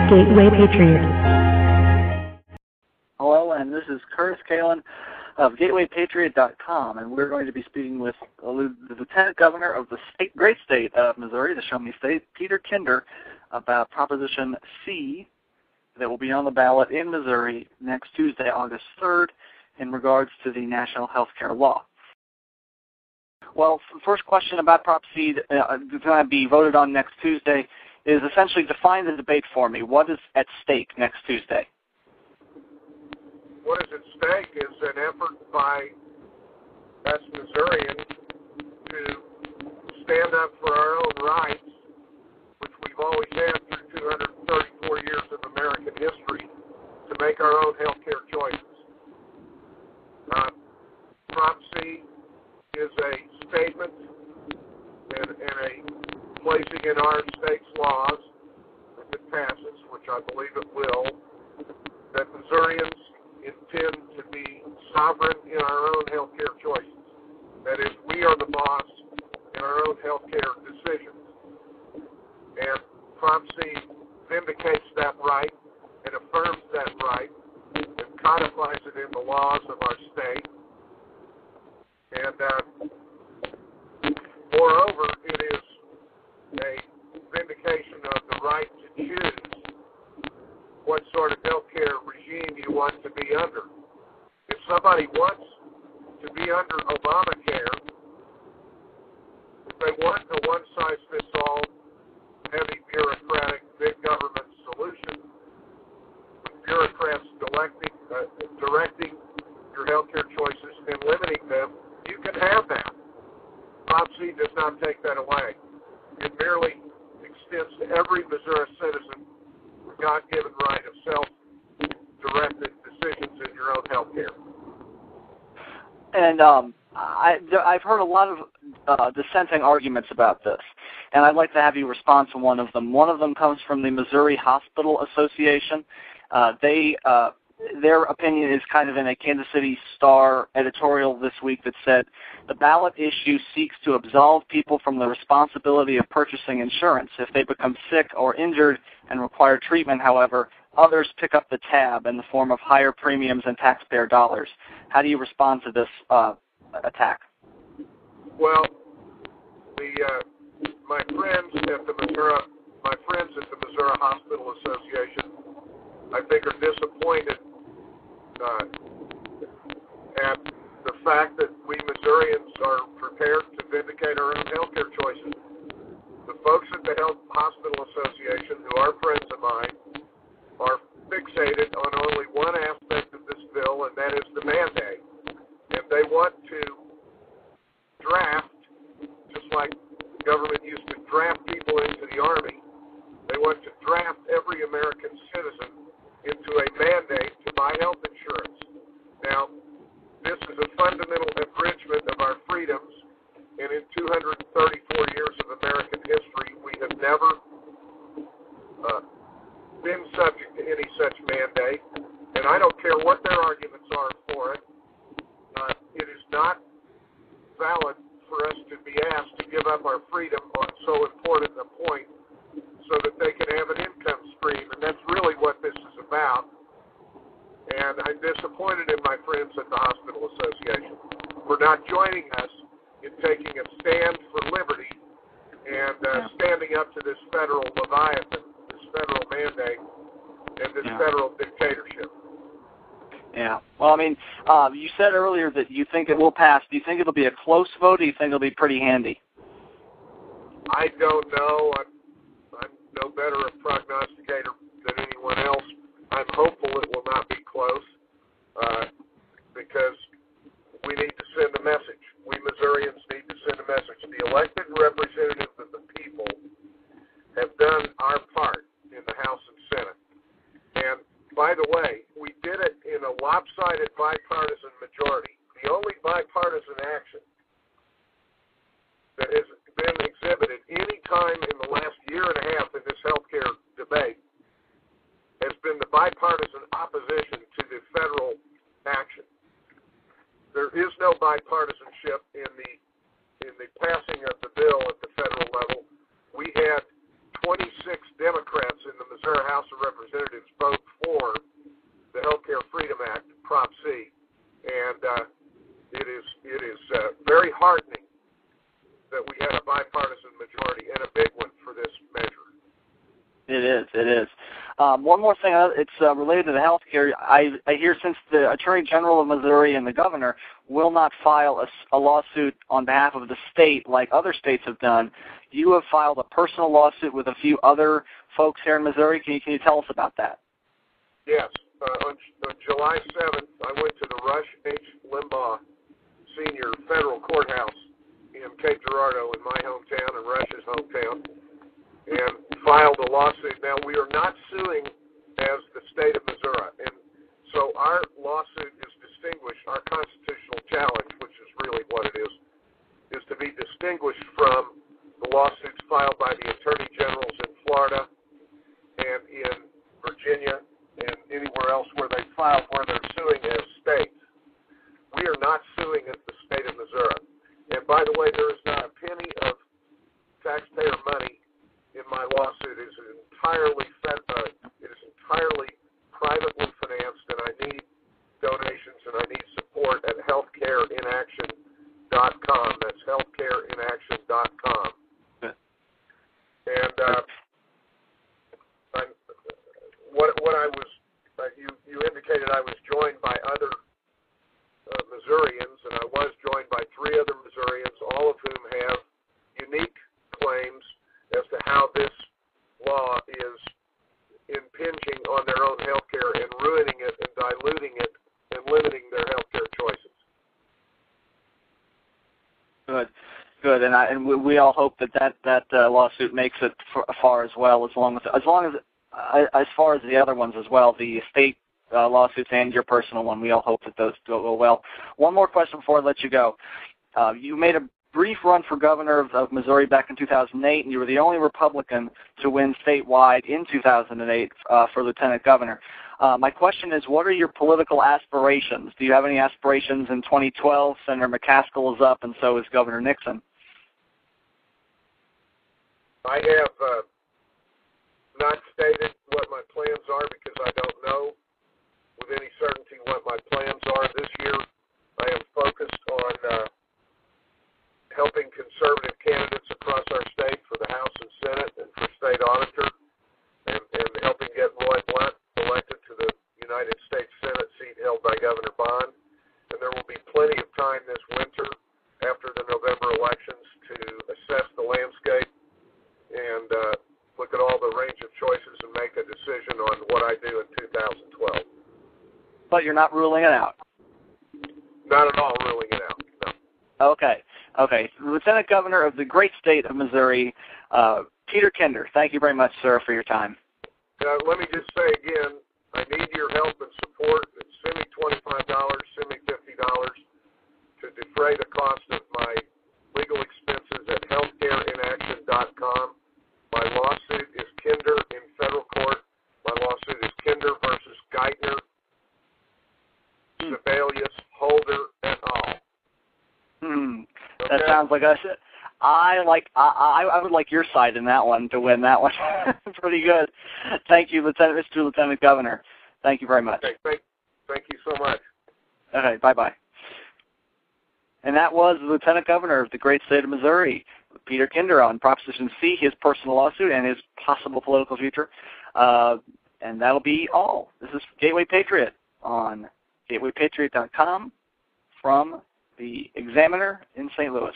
Gateway Patriot. Hello, and this is Curtis Kalin of GatewayPatriot.com, and we're going to be speaking with the Lieutenant Governor of the great state of Missouri, the Show Me State, Peter Kinder, about Proposition C that will be on the ballot in Missouri next Tuesday, August 3rd, in regards to the national health care law. Well, the first question about Prop C going to be voted on next Tuesday is essentially define the debate for me. What is at stake next Tuesday? What is at stake is an effort by us Missourians to stand up for our own rights, which we've always had through 234 years of American history, to make our own health care choices. Prop C is a statement and a placing in our state's laws, if it passes, which I believe it will, that Missourians intend to be sovereign in our own health care choices. That is, we are the boss in our own health care decisions. And Prop C vindicates that right and affirms that right and codifies it in the laws of our state. And moreover, it is a vindication of the right to choose what sort of health care regime you want to be under. If somebody wants to be under Obamacare, if they want a one-size-fits-all, heavy bureaucratic, big government solution, with bureaucrats directing your health care choices and limiting them, you can have that. Prop C does not take that away. It merely extends to every Missouri citizen the God-given right of self-directed decisions in your own health care. And I've heard a lot of dissenting arguments about this, and I'd like to have you respond to one of them. One of them comes from the Missouri Hospital Association. Their opinion is kind of in a Kansas City Star editorial this week that said, the ballot issue seeks to absolve people from the responsibility of purchasing insurance. If they become sick or injured and require treatment, however, others pick up the tab in the form of higher premiums and taxpayer dollars. How do you respond to this attack? Well, my friends at the Missouri Hospital Association, I think, are disappointed at the fact that we Missourians are prepared to vindicate our own health care choices. The folks at the Hospital Association, who are friends of mine, are fixated on only one aspect of this bill, and that is the mandate. And they want to draft, just like the government used to draft people into the Army, they want to draft every American citizen into a mandate to buy health insurance. Now, this is a fundamental abridgment of our freedoms, and in 234 years of American history, we have never been subject to any such mandate, and I don't care what their arguments are for it. It is not valid for us to be asked to give up our freedom on so important a point so that they can have an income stream, and that's really what this is about. And I'm disappointed in my friends at the Hospital Association for not joining us in taking a stand for liberty and standing up to this federal leviathan, this federal mandate, and this federal dictatorship. Yeah. Well, I mean, you said earlier that you think it will pass. Do you think it'll be a close vote, or do you think it'll be pretty handy? I don't know. I'm no better a prognosticator than anyone else. I'm hopeful it will not be close because we need to send a message. We Missourians need to send a message. The elected representatives of the people have done our part in the House and Senate. And by the way, we did it in a lopsided bipartisan majority. The only bipartisan action that has been exhibited any time in the last year and a half in this healthcare debate has been the bipartisan opposition to the federal action. There is no bipartisanship in the passing of the bill at the federal level. We had 26 Democrats in the Missouri House of Representatives One more thing, it's related to the health care. I hear since the Attorney General of Missouri and the governor will not file a lawsuit on behalf of the state like other states have done, you have filed a personal lawsuit with a few other folks here in Missouri. Can you tell us about that? Yes. On July 7th, I went to the Rush H. Limbaugh Senior Federal Courthouse in Cape Girardeau in my hometown and Rush's hometown, and filed a lawsuit. Now, we are not suing as the state of Missouri, and so our lawsuit is distinguished. Our constitutional challenge, which is really what it is to be distinguished from the lawsuits filed by the attorney generals in Florida and in Virginia and anywhere else where they file where they're suing as states. We are not suing as the state of Missouri. And by the way, there is not a penny of taxpayer money in my lawsuit. It is entirely privately financed, and I need donations and I need support at healthcareinaction.com. That's healthcareinaction.com. And what I was, you indicated I was joined by other Missourians, and I was joined by 3 other Missourians, all of whom have unique claims as to how this law is impinging on their own health care and ruining it and diluting it and limiting their health care choices. Good, and we all hope that lawsuit makes it far as well, as far as the other ones as well, the state lawsuits and your personal one. We all hope that those go well. One more question before I let you go. You made a brief run for governor of Missouri back in 2008, and you were the only Republican to win statewide in 2008 for lieutenant governor. My question is, what are your political aspirations? Do you have any aspirations in 2012? Senator McCaskill is up, and so is Governor Nixon. I have not stated what my plans are because I don't know with any certainty what my plans are this year. I am focused on helping conservative candidates across our state for the House and Senate and for state auditor, and helping get Roy Blunt elected to the United States Senate seat held by Governor Bond. And there will be plenty of time this winter after the November elections to assess the landscape and look at all the range of choices and make a decision on what I do in 2012. But you're not ruling it out? Not at all ruling it out, no. Okay. Lieutenant Governor of the great state of Missouri, Peter Kinder, thank you very much, sir, for your time. Let me just say again, I need your help and support. Send me $25, send me $50 to defray the cost of my legal expenses at healthcareinaction.com. My lawsuit is Kinder in federal court. My lawsuit is Kinder versus Geithner, Sebelius, Holder, et al. That sounds like us. I would like your side in that one to win that one. Pretty good. Thank you, Mr. Lieutenant Governor. Thank you very much. Okay, thank you so much. Okay, bye-bye. And that was the Lieutenant Governor of the great state of Missouri, Peter Kinder, on Proposition C, his personal lawsuit and his possible political future. And that'll be all. This is Gateway Patriot on gatewaypatriot.com from the Examiner in St. Louis.